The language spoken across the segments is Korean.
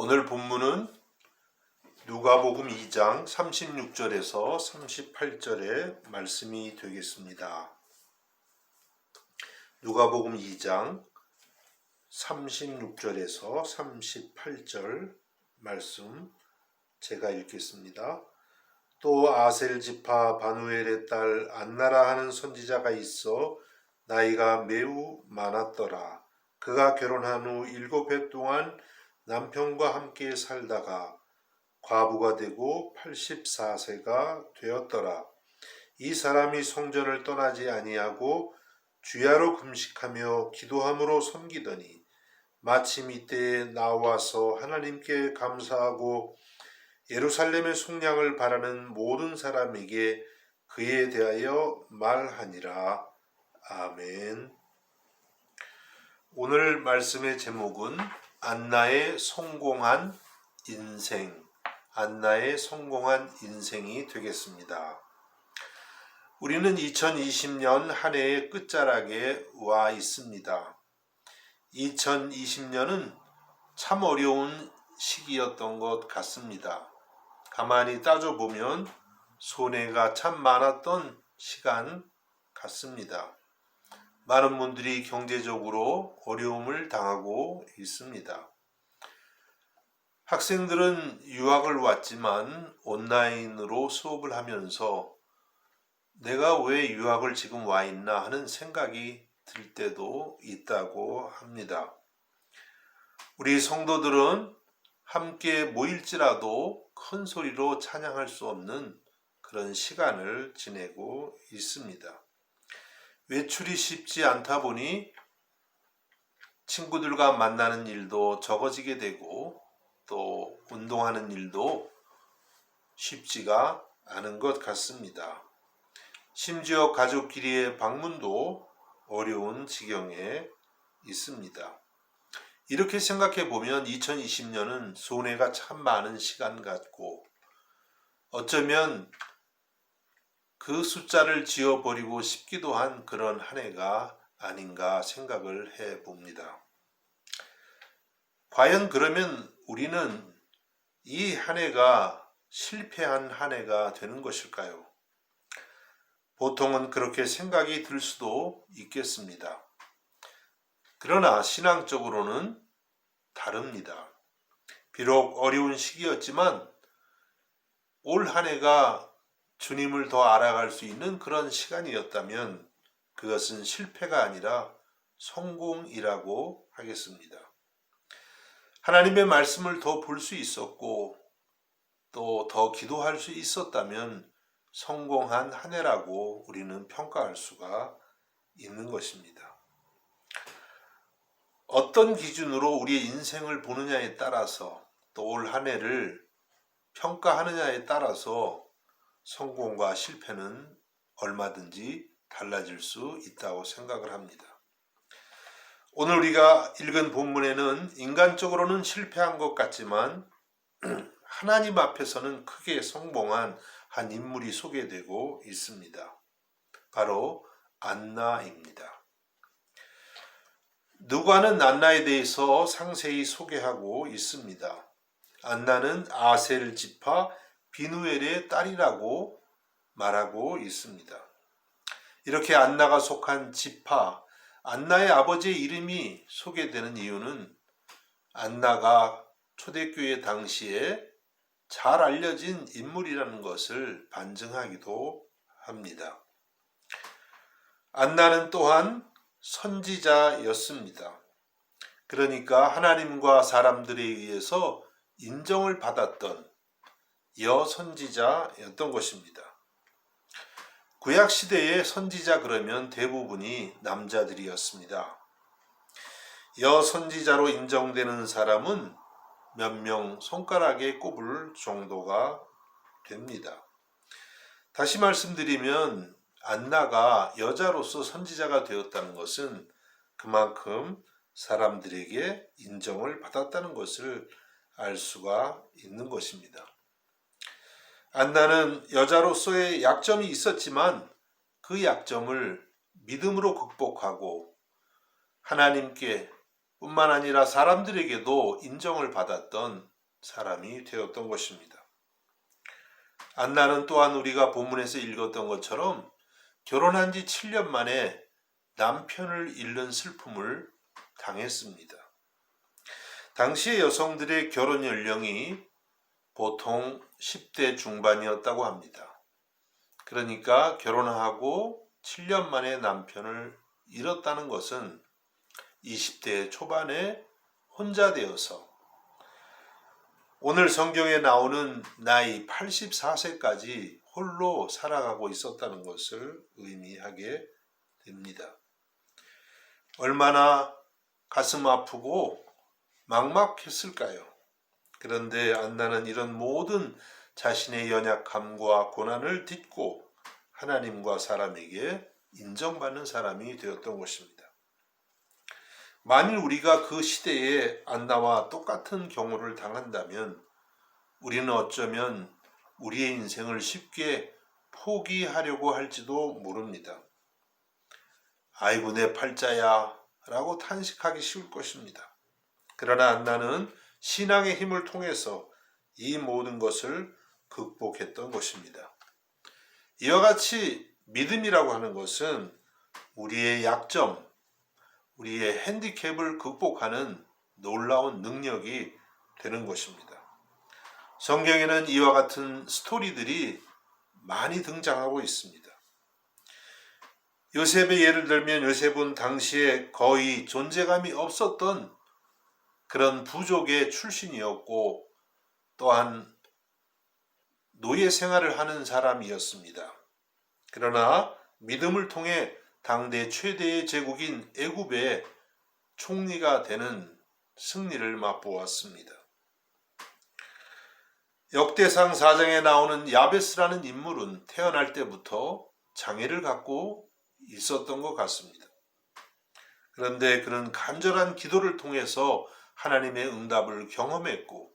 오늘 본문은 누가복음 2장 36절에서 38절의 말씀이 되겠습니다. 누가복음 2장 36절에서 38절 말씀 제가 읽겠습니다. 또 아셀 지파 바누엘의 딸 안나라 하는 선지자가 있어 나이가 매우 많았더라. 그가 결혼한 후 7해 동안 남편과 함께 살다가 과부가 되고 84세가 되었더라. 이 사람이 성전을 떠나지 아니하고 주야로 금식하며 기도함으로 섬기더니 마침 이때에 나와서 하나님께 감사하고 예루살렘의 속량을 바라는 모든 사람에게 그에 대하여 말하니라. 아멘. 오늘 말씀의 제목은 안나의 성공한 인생, 안나의 성공한 인생이 되겠습니다. 우리는 2020년 한 해의 끝자락에 와 있습니다. 2020년은 참 어려운 시기였던 것 같습니다. 가만히 따져보면 손해가 참 많았던 시간 같습니다. 많은 분들이 경제적으로 어려움을 당하고 있습니다. 학생들은 유학을 왔지만 온라인으로 수업을 하면서 내가 왜 유학을 지금 와 있나 하는 생각이 들 때도 있다고 합니다. 우리 성도들은 함께 모일지라도 큰 소리로 찬양할 수 없는 그런 시간을 지내고 있습니다. 외출이 쉽지 않다 보니 친구들과 만나는 일도 적어지게 되고 또 운동하는 일도 쉽지가 않은 것 같습니다. 심지어 가족끼리의 방문도 어려운 지경에 있습니다. 이렇게 생각해 보면 2020년은 손해가 참 많은 시간 같고 어쩌면 그 숫자를 지워버리고 싶기도 한 그런 한 해가 아닌가 생각을 해 봅니다. 과연 그러면 우리는 이 한 해가 실패한 한 해가 되는 것일까요? 보통은 그렇게 생각이 들 수도 있겠습니다. 그러나 신앙적으로는 다릅니다. 비록 어려운 시기였지만 올 한 해가 주님을 더 알아갈 수 있는 그런 시간이었다면 그것은 실패가 아니라 성공이라고 하겠습니다. 하나님의 말씀을 더 볼 수 있었고 또 더 기도할 수 있었다면 성공한 한 해라고 우리는 평가할 수가 있는 것입니다. 어떤 기준으로 우리의 인생을 보느냐에 따라서 또 올 한 해를 평가하느냐에 따라서 성공과 실패는 얼마든지 달라질 수 있다고 생각을 합니다. 오늘 우리가 읽은 본문에는 인간적으로는 실패한 것 같지만 하나님 앞에서는 크게 성공한 한 인물이 소개되고 있습니다. 바로 안나입니다. 누가는 안나에 대해서 상세히 소개하고 있습니다. 안나는 아셀 지파 비누엘의 딸이라고 말하고 있습니다. 이렇게 안나가 속한 지파, 안나의 아버지의 이름이 소개되는 이유는 안나가 초대교회 당시에 잘 알려진 인물이라는 것을 반증하기도 합니다. 안나는 또한 선지자였습니다. 그러니까 하나님과 사람들에 의해서 인정을 받았던 여선지자였던 것입니다. 구약시대의 선지자 그러면 대부분이 남자들이었습니다. 여선지자로 인정되는 사람은 몇 명 손가락에 꼽을 정도가 됩니다. 다시 말씀드리면 안나가 여자로서 선지자가 되었다는 것은 그만큼 사람들에게 인정을 받았다는 것을 알 수가 있는 것입니다. 안나는 여자로서의 약점이 있었지만 그 약점을 믿음으로 극복하고 하나님께 뿐만 아니라 사람들에게도 인정을 받았던 사람이 되었던 것입니다. 안나는 또한 우리가 본문에서 읽었던 것처럼 결혼한 지 7년 만에 남편을 잃는 슬픔을 당했습니다. 당시의 여성들의 결혼 연령이 보통 10대 중반이었다고 합니다. 그러니까 결혼하고 7년 만에 남편을 잃었다는 것은 20대 초반에 혼자 되어서 오늘 성경에 나오는 나이 84세까지 홀로 살아가고 있었다는 것을 의미하게 됩니다. 얼마나 가슴 아프고 막막했을까요? 그런데 안나는 이런 모든 자신의 연약함과 고난을 딛고 하나님과 사람에게 인정받는 사람이 되었던 것입니다. 만일 우리가 그 시대에 안나와 똑같은 경우를 당한다면 우리는 어쩌면 우리의 인생을 쉽게 포기하려고 할지도 모릅니다. 아이고 내 팔자야 라고 탄식하기 쉬울 것입니다. 그러나 안나는 신앙의 힘을 통해서 이 모든 것을 극복했던 것입니다. 이와 같이 믿음이라고 하는 것은 우리의 약점, 우리의 핸디캡을 극복하는 놀라운 능력이 되는 것입니다. 성경에는 이와 같은 스토리들이 많이 등장하고 있습니다. 요셉의 예를 들면 요셉은 당시에 거의 존재감이 없었던 그런 부족의 출신이었고 또한 노예 생활을 하는 사람이었습니다. 그러나 믿음을 통해 당대 최대의 제국인 애굽의 총리가 되는 승리를 맛보았습니다. 역대상 4장에 나오는 야베스라는 인물은 태어날 때부터 장애를 갖고 있었던 것 같습니다. 그런데 그는 간절한 기도를 통해서 하나님의 응답을 경험했고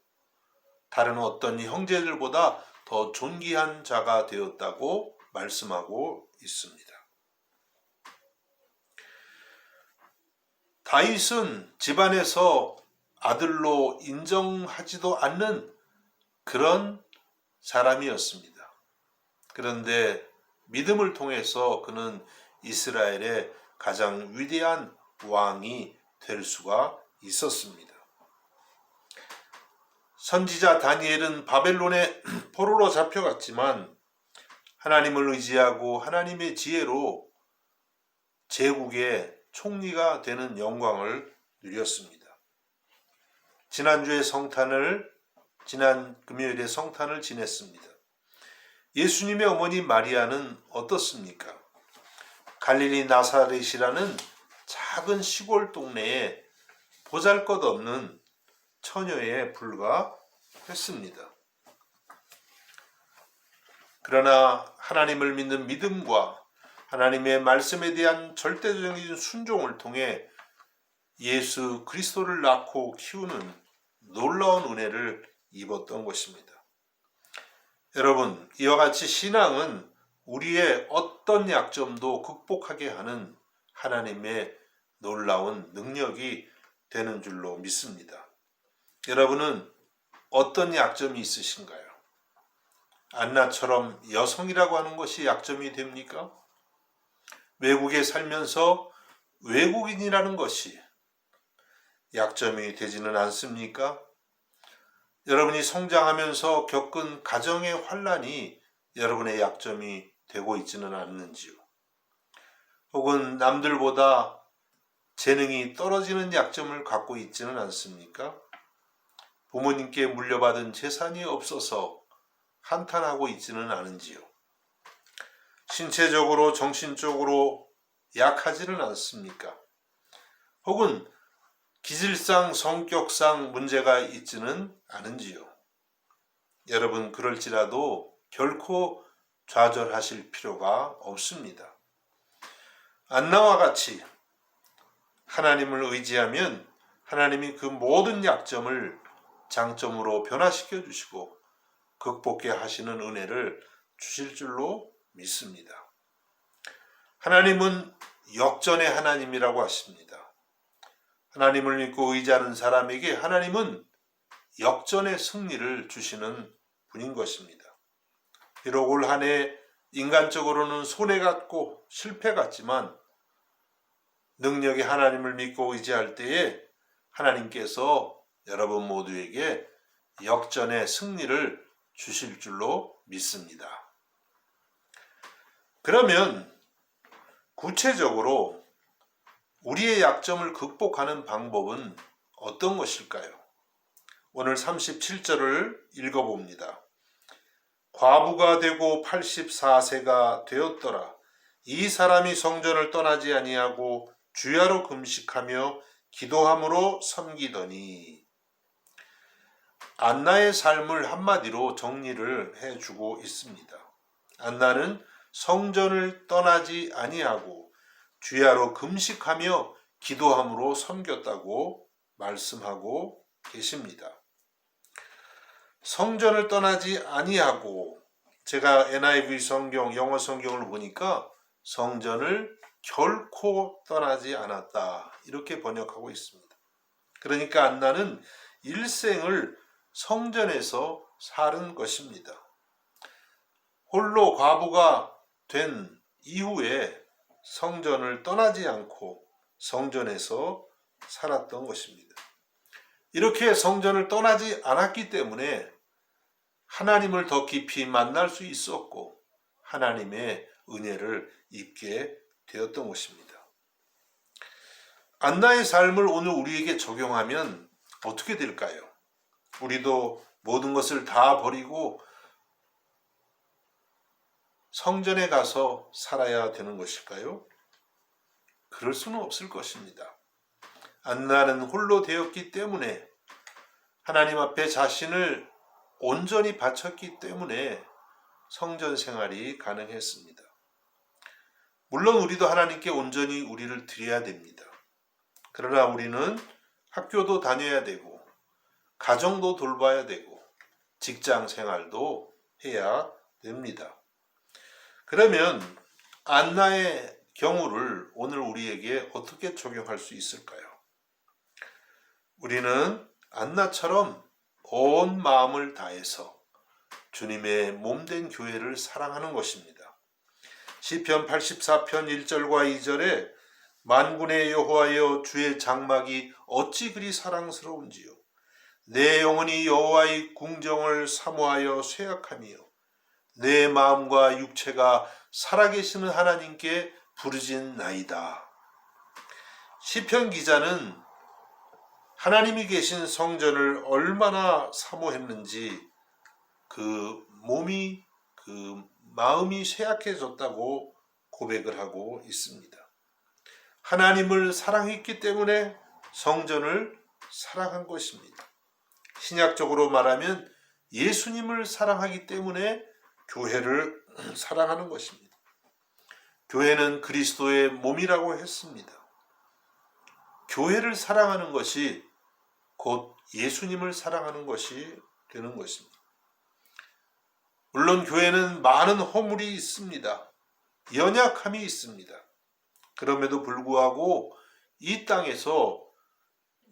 다른 어떤 형제들보다 더 존귀한 자가 되었다고 말씀하고 있습니다. 다윗은 집안에서 아들로 인정하지도 않는 그런 사람이었습니다. 그런데 믿음을 통해서 그는 이스라엘의 가장 위대한 왕이 될 수가 있었습니다. 선지자 다니엘은 바벨론의 포로로 잡혀갔지만 하나님을 의지하고 하나님의 지혜로 제국의 총리가 되는 영광을 누렸습니다. 지난 금요일에 성탄을 지냈습니다. 예수님의 어머니 마리아는 어떻습니까? 갈릴리 나사렛이라는 작은 시골 동네에 보잘것없는 처녀에 불과했습니다. 그러나 하나님을 믿는 믿음과 하나님의 말씀에 대한 절대적인 순종을 통해 예수 그리스도를 낳고 키우는 놀라운 은혜를 입었던 것입니다. 여러분, 이와 같이 신앙은 우리의 어떤 약점도 극복하게 하는 하나님의 놀라운 능력이 되는 줄로 믿습니다. 여러분은 어떤 약점이 있으신가요? 안나처럼 여성이라고 하는 것이 약점이 됩니까? 외국에 살면서 외국인이라는 것이 약점이 되지는 않습니까? 여러분이 성장하면서 겪은 가정의 환난이 여러분의 약점이 되고 있지는 않는지요? 혹은 남들보다 재능이 떨어지는 약점을 갖고 있지는 않습니까? 부모님께 물려받은 재산이 없어서 한탄하고 있지는 않은지요? 신체적으로 정신적으로 약하지는 않습니까? 혹은 기질상 성격상 문제가 있지는 않은지요? 여러분, 그럴지라도 결코 좌절하실 필요가 없습니다. 안나와 같이 하나님을 의지하면 하나님이 그 모든 약점을 장점으로 변화시켜 주시고 극복해 하시는 은혜를 주실 줄로 믿습니다. 하나님은 역전의 하나님이라고 하십니다. 하나님을 믿고 의지하는 사람에게 하나님은 역전의 승리를 주시는 분인 것입니다. 비록 올 한 해 인간적으로는 손해 같고 실패 같지만 능력의 하나님을 믿고 의지할 때에 하나님께서 여러분 모두에게 역전의 승리를 주실 줄로 믿습니다. 그러면 구체적으로 우리의 약점을 극복하는 방법은 어떤 것일까요? 오늘 37절을 읽어봅니다. 과부가 되고 84세가 되었더라. 이 사람이 성전을 떠나지 아니하고 주야로 금식하며 기도함으로 섬기더니, 안나의 삶을 한마디로 정리를 해주고 있습니다. 안나는 성전을 떠나지 아니하고 주야로 금식하며 기도함으로 섬겼다고 말씀하고 계십니다. 성전을 떠나지 아니하고, 제가 NIV 성경, 영어 성경을 보니까 성전을 결코 떠나지 않았다 이렇게 번역하고 있습니다. 그러니까 안나는 일생을 성전에서 살은 것입니다. 홀로 과부가 된 이후에 성전을 떠나지 않고 성전에서 살았던 것입니다. 이렇게 성전을 떠나지 않았기 때문에 하나님을 더 깊이 만날 수 있었고 하나님의 은혜를 입게 되었던 것입니다. 안나의 삶을 오늘 우리에게 적용하면 어떻게 될까요? 우리도 모든 것을 다 버리고 성전에 가서 살아야 되는 것일까요? 그럴 수는 없을 것입니다. 안나는 홀로 되었기 때문에, 하나님 앞에 자신을 온전히 바쳤기 때문에 성전 생활이 가능했습니다. 물론 우리도 하나님께 온전히 우리를 드려야 됩니다. 그러나 우리는 학교도 다녀야 되고 가정도 돌봐야 되고 직장 생활도 해야 됩니다. 그러면 안나의 경우를 오늘 우리에게 어떻게 적용할 수 있을까요? 우리는 안나처럼 온 마음을 다해서 주님의 몸된 교회를 사랑하는 것입니다. 시편 84편 1절과 2절에 만군의 여호와여, 주의 장막이 어찌 그리 사랑스러운지요. 내 영혼이 여호와의 궁정을 사모하여 쇠약하며 내 마음과 육체가 살아계시는 하나님께 부르짖나이다. 시편 기자는 하나님이 계신 성전을 얼마나 사모했는지 그 마음이 쇠약해졌다고 고백을 하고 있습니다. 하나님을 사랑했기 때문에 성전을 사랑한 것입니다. 신약적으로 말하면 예수님을 사랑하기 때문에 교회를 사랑하는 것입니다. 교회는 그리스도의 몸이라고 했습니다. 교회를 사랑하는 것이 곧 예수님을 사랑하는 것이 되는 것입니다. 물론 교회는 많은 허물이 있습니다. 연약함이 있습니다. 그럼에도 불구하고 이 땅에서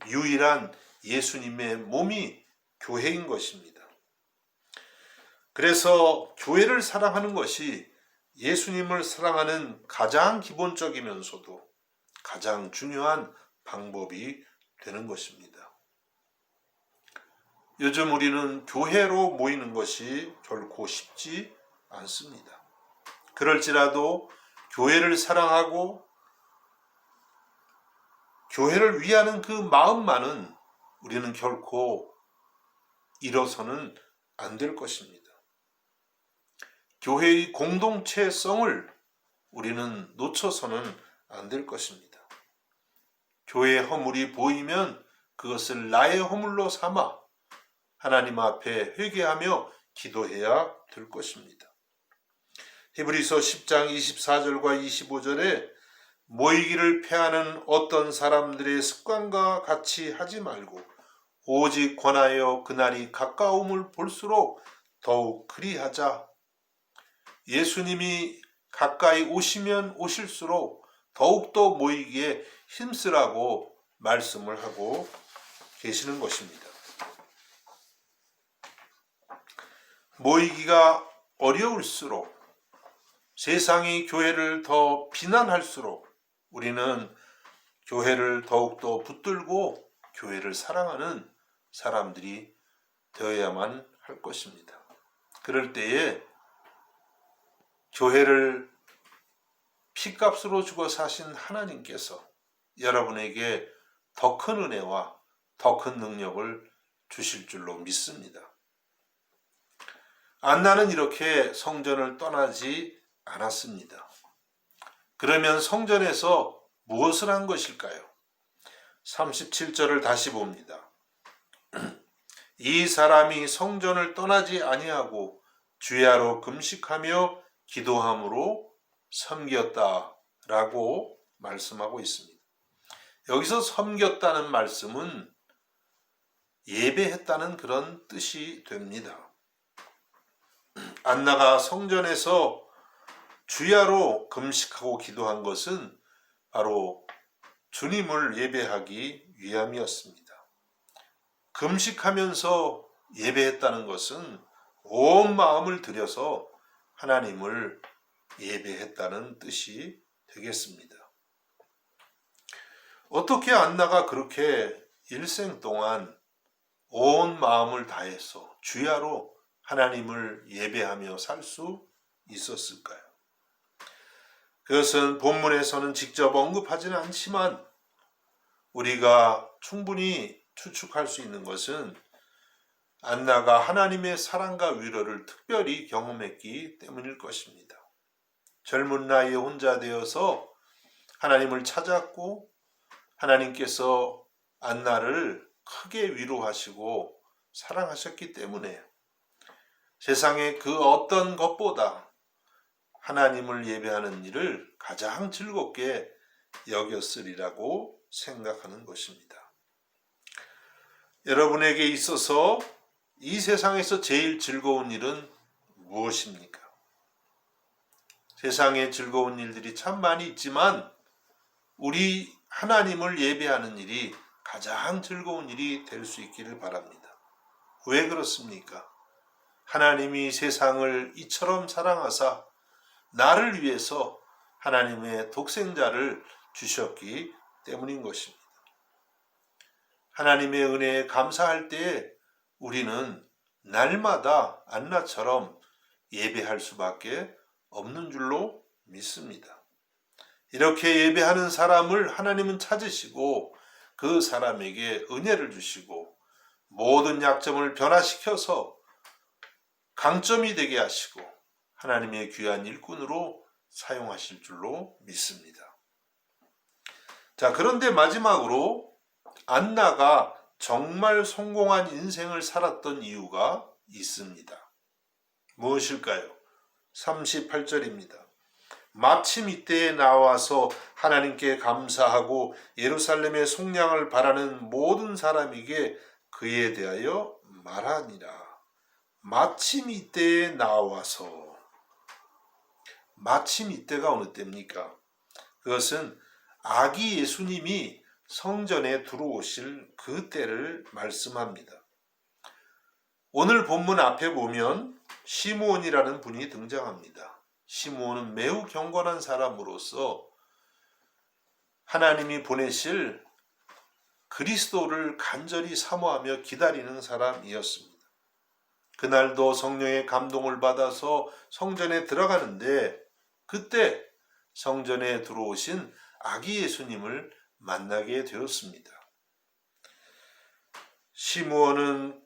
유일한 예수님의 몸이 교회인 것입니다. 그래서 교회를 사랑하는 것이 예수님을 사랑하는 가장 기본적이면서도 가장 중요한 방법이 되는 것입니다. 요즘 우리는 교회로 모이는 것이 결코 쉽지 않습니다. 그럴지라도 교회를 사랑하고 교회를 위하는 그 마음만은 우리는 결코 잃어서는 안 될 것입니다. 교회의 공동체성을 우리는 놓쳐서는 안 될 것입니다. 교회의 허물이 보이면 그것을 나의 허물로 삼아 하나님 앞에 회개하며 기도해야 될 것입니다. 히브리서 10장 24절과 25절에 모이기를 패하는 어떤 사람들의 습관과 같이 하지 말고 오직 권하여 그날이 가까움을 볼수록 더욱 그리하자. 예수님이 가까이 오시면 오실수록 더욱더 모이기에 힘쓰라고 말씀을 하고 계시는 것입니다. 모이기가 어려울수록, 세상이 교회를 더 비난할수록 우리는 교회를 더욱더 붙들고 교회를 사랑하는 사람들이 되어야만 할 것입니다. 그럴 때에 교회를 피값으로 주고 사신 하나님께서 여러분에게 더 큰 은혜와 더 큰 능력을 주실 줄로 믿습니다. 안나는 이렇게 성전을 떠나지 않았습니다. 그러면 성전에서 무엇을 한 것일까요? 37절을 다시 봅니다. 이 사람이 성전을 떠나지 아니하고 주야로 금식하며 기도함으로 섬겼다라고 말씀하고 있습니다. 여기서 섬겼다는 말씀은 예배했다는 그런 뜻이 됩니다. 안나가 성전에서 주야로 금식하고 기도한 것은 바로 주님을 예배하기 위함이었습니다. 금식하면서 예배했다는 것은 온 마음을 들여서 하나님을 예배했다는 뜻이 되겠습니다. 어떻게 안나가 그렇게 일생 동안 온 마음을 다해서 주야로 하나님을 예배하며 살 수 있었을까요? 그것은 본문에서는 직접 언급하지는 않지만 우리가 충분히 추측할 수 있는 것은 안나가 하나님의 사랑과 위로를 특별히 경험했기 때문일 것입니다. 젊은 나이에 혼자 되어서 하나님을 찾았고 하나님께서 안나를 크게 위로하시고 사랑하셨기 때문에 세상의 그 어떤 것보다 하나님을 예배하는 일을 가장 즐겁게 여겼으리라고 생각하는 것입니다. 여러분에게 있어서 이 세상에서 제일 즐거운 일은 무엇입니까? 세상에 즐거운 일들이 참 많이 있지만 우리 하나님을 예배하는 일이 가장 즐거운 일이 될 수 있기를 바랍니다. 왜 그렇습니까? 하나님이 세상을 이처럼 사랑하사 나를 위해서 하나님의 독생자를 주셨기 때문인 것입니다. 하나님의 은혜에 감사할 때에 우리는 날마다 안나처럼 예배할 수밖에 없는 줄로 믿습니다. 이렇게 예배하는 사람을 하나님은 찾으시고 그 사람에게 은혜를 주시고 모든 약점을 변화시켜서 강점이 되게 하시고 하나님의 귀한 일꾼으로 사용하실 줄로 믿습니다. 자, 그런데 마지막으로 안나가 정말 성공한 인생을 살았던 이유가 있습니다. 무엇일까요? 38절입니다. 마침 이때에 나와서 하나님께 감사하고 예루살렘의 속량을 바라는 모든 사람에게 그에 대하여 말하니라. 마침 이때에 나와서, 마침 이때가 어느 때입니까? 그것은 아기 예수님이 성전에 들어오실 그 때를 말씀합니다. 오늘 본문 앞에 보면 시므온이라는 분이 등장합니다. 시므온은 매우 경건한 사람으로서 하나님이 보내실 그리스도를 간절히 사모하며 기다리는 사람이었습니다. 그날도 성령의 감동을 받아서 성전에 들어가는데 그때 성전에 들어오신 아기 예수님을 만나게 되었습니다. 시므온은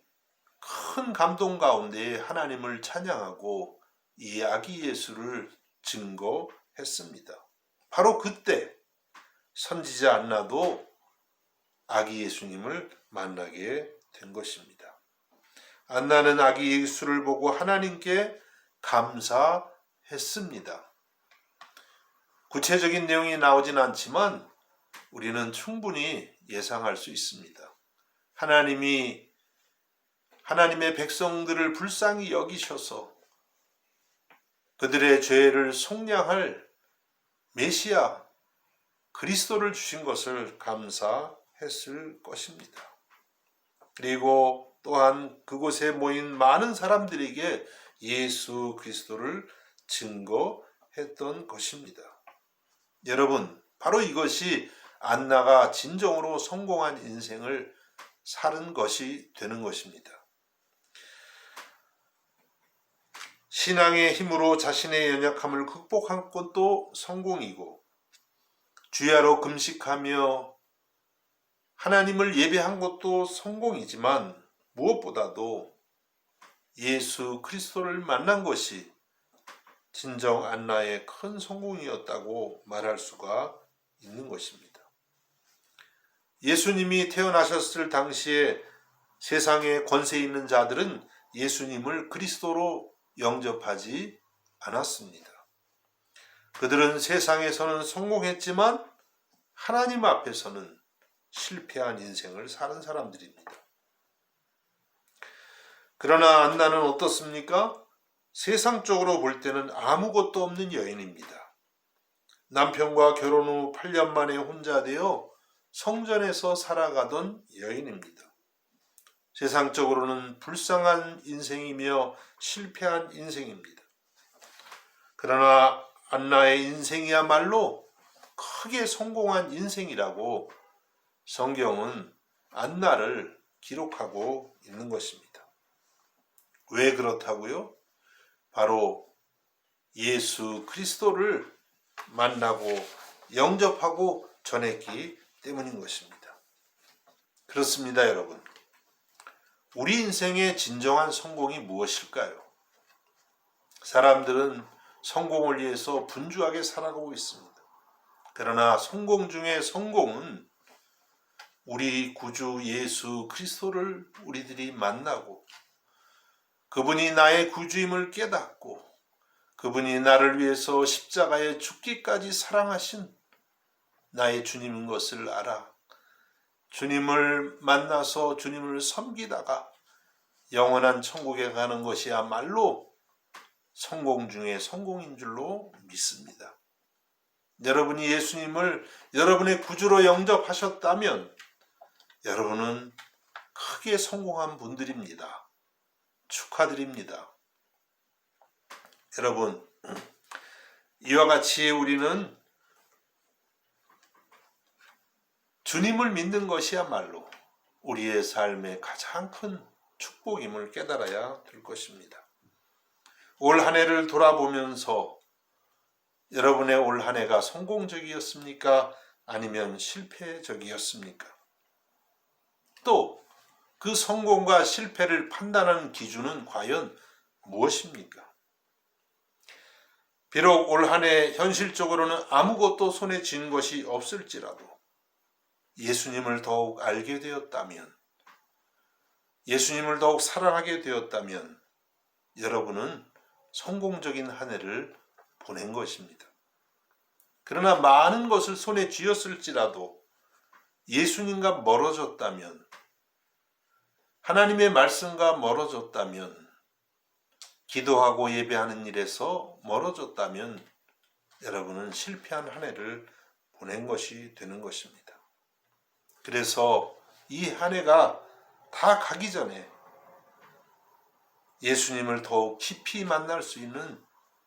큰 감동 가운데 하나님을 찬양하고 이 아기 예수를 증거했습니다. 바로 그때 선지자 안나도 아기 예수님을 만나게 된 것입니다. 안나는 아기 예수를 보고 하나님께 감사했습니다. 구체적인 내용이 나오진 않지만 우리는 충분히 예상할 수 있습니다. 하나님이 하나님의 백성들을 불쌍히 여기셔서 그들의 죄를 속량할 메시아 그리스도를 주신 것을 감사했습니다. 했을 것입니다. 그리고 또한 그곳에 모인 많은 사람들에게 예수 그리스도를 증거했던 것입니다. 여러분, 바로 이것이 안나가 진정으로 성공한 인생을 사는 것이 되는 것입니다. 신앙의 힘으로 자신의 연약함을 극복한 것도 성공이고, 주야로 금식하며 하나님을 예배한 것도 성공이지만, 무엇보다도 예수 그리스도를 만난 것이 진정 안나의 큰 성공이었다고 말할 수가 있는 것입니다. 예수님이 태어나셨을 당시에 세상에 권세 있는 자들은 예수님을 그리스도로 영접하지 않았습니다. 그들은 세상에서는 성공했지만 하나님 앞에서는 실패한 인생을 사는 사람들입니다. 그러나 안나는 어떻습니까? 세상적으로 볼 때는 아무것도 없는 여인입니다. 남편과 결혼 후 8년 만에 혼자 되어 성전에서 살아가던 여인입니다. 세상적으로는 불쌍한 인생이며 실패한 인생입니다. 그러나 안나의 인생이야말로 크게 성공한 인생이라고 성경은 안나를 기록하고 있는 것입니다. 왜 그렇다고요? 바로 예수 그리스도를 만나고 영접하고 전했기 때문인 것입니다. 그렇습니다, 여러분. 우리 인생의 진정한 성공이 무엇일까요? 사람들은 성공을 위해서 분주하게 살아가고 있습니다. 그러나 성공 중에 성공은 우리 구주 예수 그리스도를 우리들이 만나고 그분이 나의 구주임을 깨닫고 그분이 나를 위해서 십자가에 죽기까지 사랑하신 나의 주님인 것을 알아 주님을 만나서 주님을 섬기다가 영원한 천국에 가는 것이야말로 성공 중에 성공인 줄로 믿습니다. 여러분이 예수님을 여러분의 구주로 영접하셨다면 여러분은 크게 성공한 분들입니다. 축하드립니다. 여러분, 이와 같이 우리는 주님을 믿는 것이야말로 우리의 삶의 가장 큰 축복임을 깨달아야 될 것입니다. 올 한 해를 돌아보면서 여러분의 올 한 해가 성공적이었습니까? 아니면 실패적이었습니까? 또 그 성공과 실패를 판단하는 기준은 과연 무엇입니까? 비록 올 한 해 현실적으로는 아무것도 손에 쥔 것이 없을지라도 예수님을 더욱 알게 되었다면, 예수님을 더욱 사랑하게 되었다면 여러분은 성공적인 한 해를 보낸 것입니다. 그러나 많은 것을 손에 쥐었을지라도 예수님과 멀어졌다면, 하나님의 말씀과 멀어졌다면, 기도하고 예배하는 일에서 멀어졌다면 여러분은 실패한 한 해를 보낸 것이 되는 것입니다. 그래서 이 한 해가 다 가기 전에 예수님을 더욱 깊이 만날 수 있는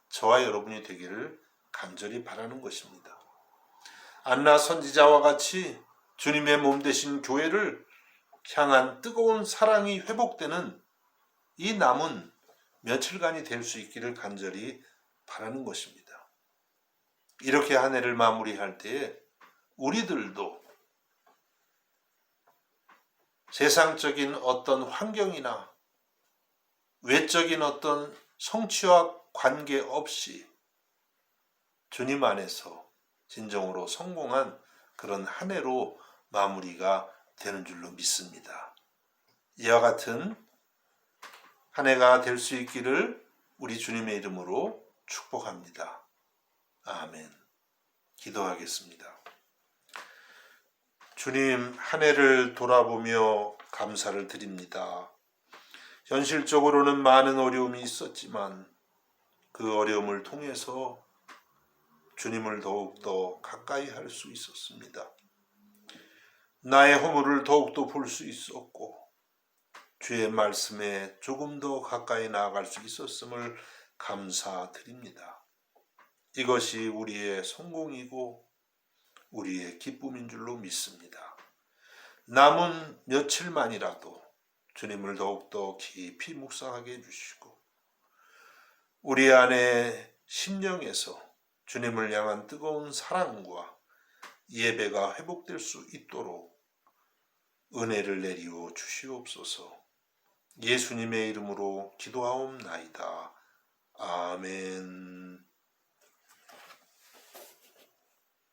저와 여러분이 되기를 간절히 바라는 것입니다. 안나 선지자와 같이 주님의 몸 되신 교회를 향한 뜨거운 사랑이 회복되는 이 남은 며칠간이 될 수 있기를 간절히 바라는 것입니다. 이렇게 한 해를 마무리할 때에 우리들도 세상적인 어떤 환경이나 외적인 어떤 성취와 관계없이 주님 안에서 진정으로 성공한 그런 한 해로 마무리가 되는 줄로 믿습니다. 이와 같은 한 해가 될 수 있기를 우리 주님의 이름으로 축복합니다. 아멘. 기도하겠습니다. 주님, 한 해를 돌아보며 감사를 드립니다. 현실적으로는 많은 어려움이 있었지만 그 어려움을 통해서 주님을 더욱더 가까이 할 수 있었습니다. 나의 허물을 더욱더 볼 수 있었고 주의 말씀에 조금 더 가까이 나아갈 수 있었음을 감사드립니다. 이것이 우리의 성공이고 우리의 기쁨인 줄로 믿습니다. 남은 며칠만이라도 주님을 더욱더 깊이 묵상하게 해주시고 우리 안에 심령에서 주님을 향한 뜨거운 사랑과 예배가 회복될 수 있도록 은혜를 내리워 주시옵소서. 예수님의 이름으로 기도하옵나이다. 아멘.